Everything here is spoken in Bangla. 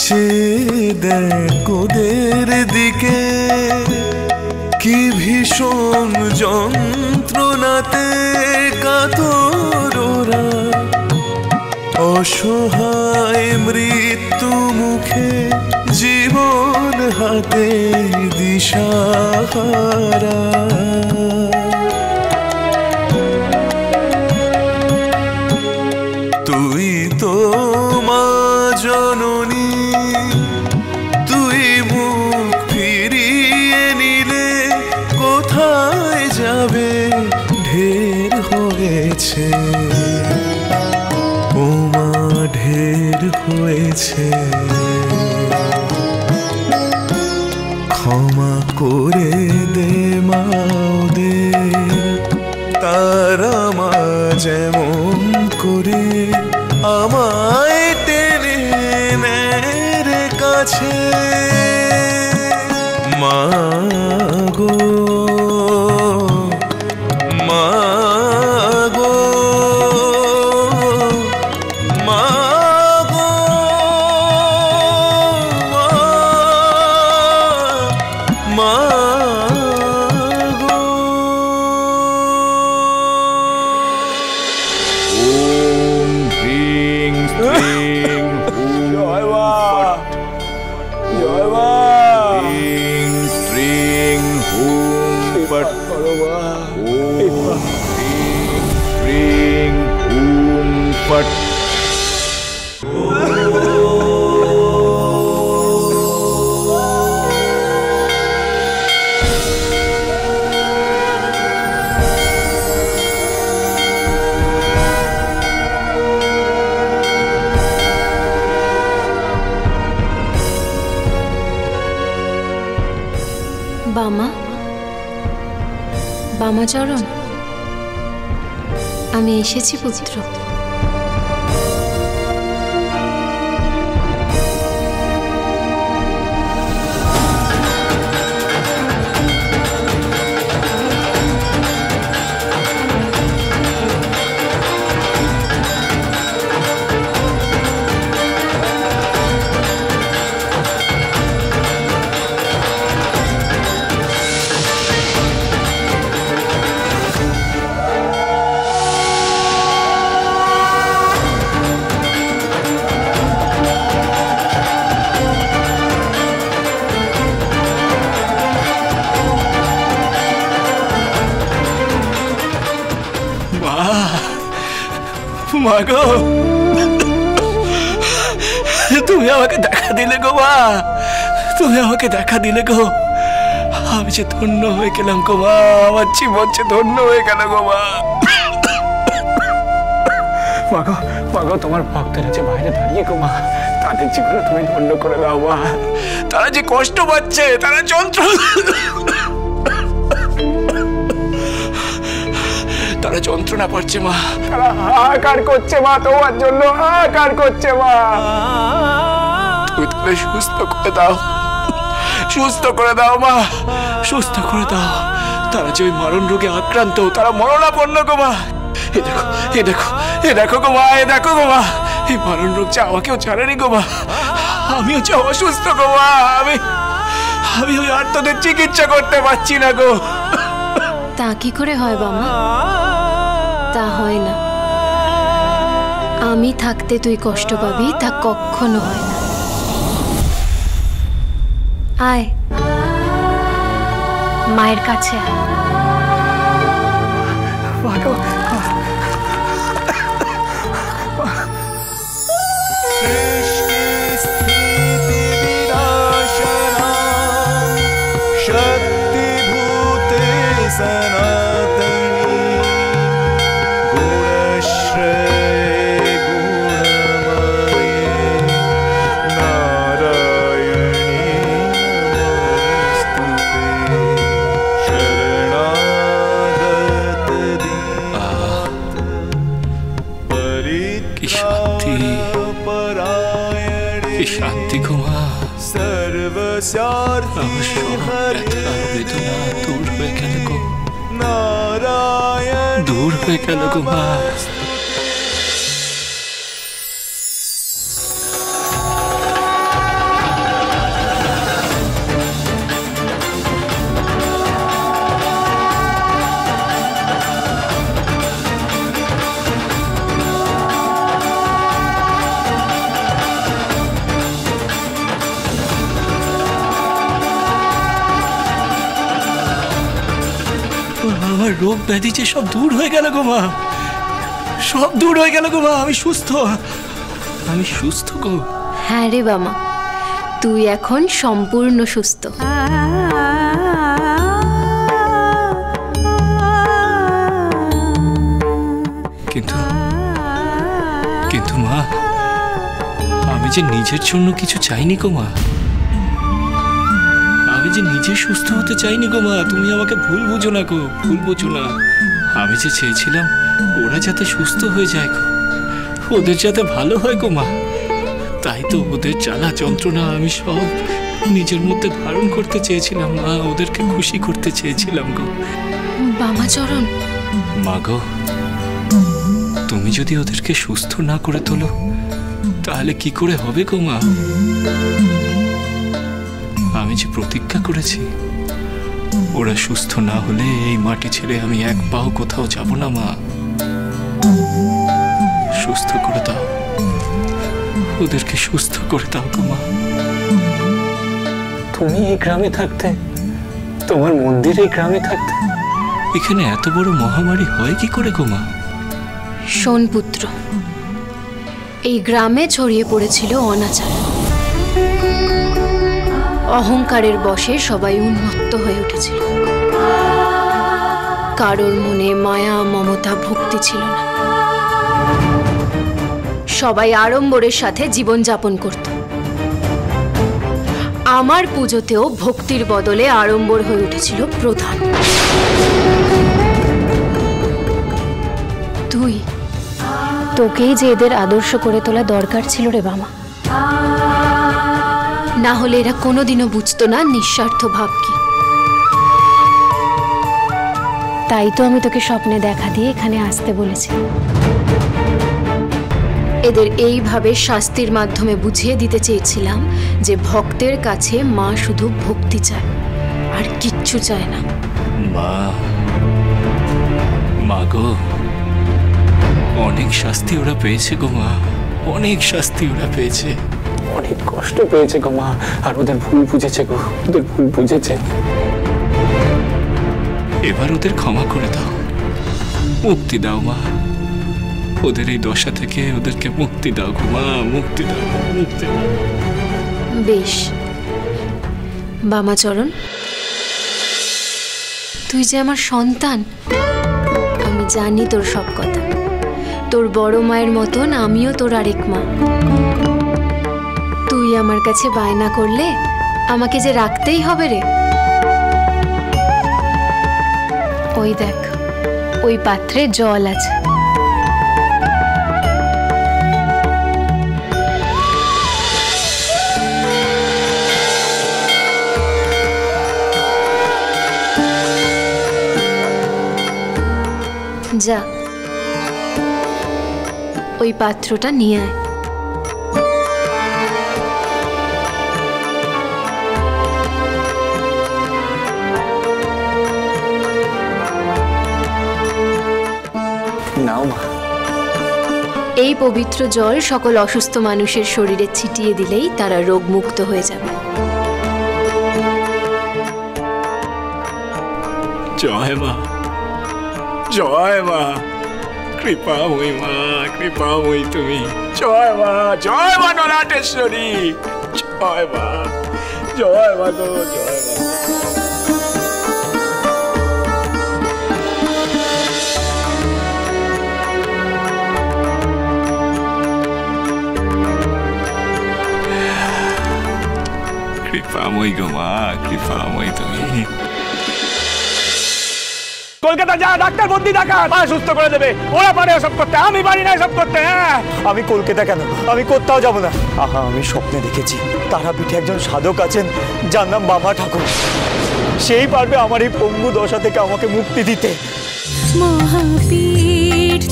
চেয়ে দেখ ওদের দিকে, কি ভীষণ যন্ত্রণাতে কাতর ওরা, অসহায় মৃত্যু মুখে জীবন হাতে দিশাহারা। তুই তো মা জননী, তুই মুখ ফিরিয়ে নিলে কোথায় যাবে? ঢের হয়েছে ও মা, ঢের হয়েছে। ক্ষমা করে দে মা ওদের, তারা মা যেমন করে আমায় টেনে নেয় কাছে। মা গো, মা গো, মা গো, মা গো। ওম হ্রিং শ্রীং জয় মা, জয় মা। হ্রিং শ্রীং হুম ফট, ওম হ্রিং শ্রীং হুম ফট। বামা, বামাচরণ, আমি এসেছি পুত্র। মা গো, তুমি আমাকে দেখা দিলে গো মা, তুমি আমাকে দেখা দিলে গো। আমি যে ধন্য হয়ে গেলাম গো মা, আমার জীবন যে ধন্য হয়ে গেল গো মা। মা গো, মা গো, তোমার ভক্তরা যে বাইরে দাঁড়িয়ে গো মা, তাদের জীবনে তুমি ধন্য করে দাও মা। তারা যে কষ্ট পাচ্ছে, তারা তারা যন্ত্রণা পাচ্ছে মা, তারা হাহাকার করছে মা, তোমার জন্য হাহাকার করছে মা। তুমি তাহলে সুস্থ করে দাও, সুস্থ করে দাও মা, সুস্থ করে দাও। তারা যে ওই মরণ রোগে আক্রান্ত, তারা মরণাপন্ন গো মা। এ দেখো, এ দেখো, এ দেখো গো মা, এ দেখো গো মা, এই মরণ রোগ যে আমাকেও ছাড়েনি গো মা। আমিও যে অসুস্থ গো মা, আমি ওই আর্তদের চিকিৎসা করতে পারছি না গো। তা কি করে হয় বামা? তা হয় না। আমি থাকতে তুই কষ্ট পাবি, তা কখনো হয় না। আয় মায়ের কাছে আয়। শান্তি ঘুমা, বেদনা দূর হয়ে গেল গো, দূর হয়ে গেল গো মা। আমার রোগ ব্যাধি যে সব দূর হয়ে গেল গো মা, সব দূর হয়ে গেল গো মা। আমি সুস্থ, আমি সুস্থ গো। হ্যাঁ রে বামা, তুই এখন সম্পূর্ণ সুস্থ। কিন্তু কিন্তু মা, আমি যে নিজের জন্য কিছু চাইনি গো মা, আমি যে নিজে সুস্থ হতে চাইনি গো মা। তুমি আমাকে ভুল বুঝো না গো, ভুল বুঝো না। আমি যে চেয়েছিলাম ওরা যাতে সুস্থ হয়ে যায় গো, ওদের যাতে ভালো হয় গো মা। তাই তো ওদের জ্বালা যন্ত্রণা আমি সব নিজের মধ্যে ধারণ করতে চেয়েছিলাম মা, ওদেরকে খুশি করতে চেয়েছিলাম গো। বামাচরণ, মা গো, তুমি যদি ওদেরকে সুস্থ না করে তোলো তাহলে কি করে হবে গো মা? আমি যে প্রতিজ্ঞা করেছি, ওরা সুস্থ না হলে এই মাটি ছেড়ে আমি এক পাও কোথাও যাব না মা। সুস্থ করে দাও, ওদেরকে সুস্থ করে দাও গো মা। তুমি এই গ্রামে থাকতে, তোমার মন্দির এই গ্রামে থাকতে, এখানে এত বড় মহামারী হয় কি করে গো মা? শোন পুত্র, এই গ্রামে ছড়িয়ে পড়েছিল অনাচার। অহংকারের বশে সবাই উন্মত্ত হয়ে উঠেছিল। কারোর মনে মায়া, মমতা, ভক্তি ছিল না। সবাই আড়ম্বরের সাথে জীবনযাপন করত। আমার পুজোতেও ভক্তির বদলে আড়ম্বর হয়ে উঠেছিল প্রধান। তোকেই যে এদের আদর্শ করে তোলা দরকার ছিল রে বামা, না হলে এরা কোনোদিনও বুঝতো না নিঃস্বার্থ ভাব কি। তাই তো আমি তোকে স্বপ্নে দেখা দিয়ে এখানে আসতে বলেছি। এদের এইভাবে শাস্তির মাধ্যমে বুঝিয়ে দিতে চেয়েছিলাম যে ভক্তের কাছে মা শুধু ভক্তি চায়, আর কিচ্ছু চায় না। মা গো, অনেক শাস্তি ওরা পেয়েছে গো মা, অনেক শাস্তি ওরা পেয়েছে, অনেক কষ্ট পেয়েছে গো মা। আর ওদের ভুল বুঝেছে গো, ওদের ভুল বুঝেছে। এবার ওদের ক্ষমা করে দাও, মুক্তি দাও মা। ওদের এই দশা থেকে ওদেরকে মুক্তি দাও গো মা, মুক্তি দাও, মুক্তি দাও। বেশ বামাচরণ, তুই যে আমার সন্তান, আমি জানি তোর সব কথা। তোর বড় মায়ের মতন আমিও তোর আরেক মা। তুই আমার কাছে বায়না করলে আমাকে যে রাখতেই হবে রে। ওই দেখ, ওই পাত্রে জল আছে, যা ওই পাত্রটা নিয়ে আয়। নাও মা। এই পবিত্র জল সকল অসুস্থ মানুষের শরীরে ছিটিয়ে দিলেই তারা রোগমুক্ত হয়ে যাবে। জয় মা, জয় মা, কৃপাময়ী মা, কৃপাময়ী তুমি। জয় মা, জয় মা নলাটেশ্বরী, জয় মা, জয় মা গো, জয় মা। কৃপাময়ী গো মা, কৃপাময়ী তুমি। কলকাতা যা, ডাক্তার বন্দি ডাকা, মা সুস্থ করে দেবে। ওরা পারে সব করতে, আমি পারি না সব করতে। হ্যাঁ, আমি কলকাতা কেন, আমি কোথাও যাব না। আহা, আমি স্বপ্নে দেখেছি তারাপীঠে একজন সাধক আছেন যার নাম বামা ঠাকুর। সেই পারবে আমার এই পঙ্গু দশা থেকে আমাকে মুক্তি দিতে। মহাপীঠ